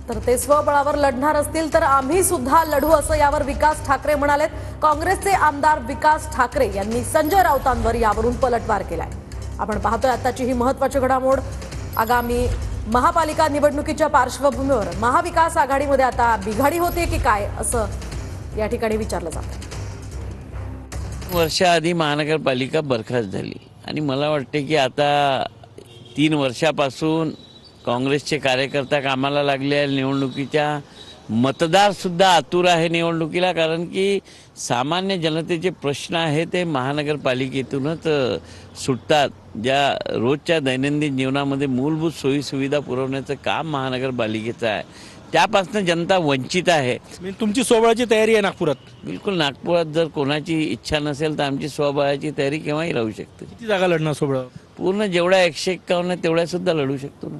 तर ते स्वबळावर लढणार असतील तर आम्ही सुद्धा लढू असं यावर विकास ठाकरे म्हणालेत। काँग्रेसचे आमदार विकास ठाकरे यांनी संजय राऊतांवर यावरून पलटवार केलाय। आपण पाहतोय आताची ही महत्त्वाची घडामोड। आगामी महापालिका निवडणुकीच्या पार्श्वभूमीवर महाविकास आघाडीमध्ये आता बिघाडी होते की काय असं या ठिकाणी विचारलं जातं। वर्षाआधी महानगरपालिका बरखास्त झाली आणि मला वाटते की आता 3 वर्षापासून काँग्रेसचे कार्यकर्ता कामाला लागले आहे। निवडणुकीच्या मतदार सुद्धा आतुर आहे निवडणुकीला, कारण की सामान्य जनतेचे प्रश्न आहे ते महानगरपालिकेतूनच सुटतात। ज्या रोजच्या दैनंदिन जीवनामध्ये मूलभूत सोयी सुविधा पुरवण्याचं काम महानगरपालिकेचं आहे, त्यापासून जनता वंचित आहे। तुमची सोबळाची तयारी आहे नागपुरात? बिलकुल, नागपुरात जर कोणाची इच्छा नसेल तर आमची स्वबळाची तयारी केव्हाही राहू शकते। किती जागा लढणार सोबळ? पूर्ण जेवढ्या 151 तेवढ्या सुद्धा लढू शकतो ना।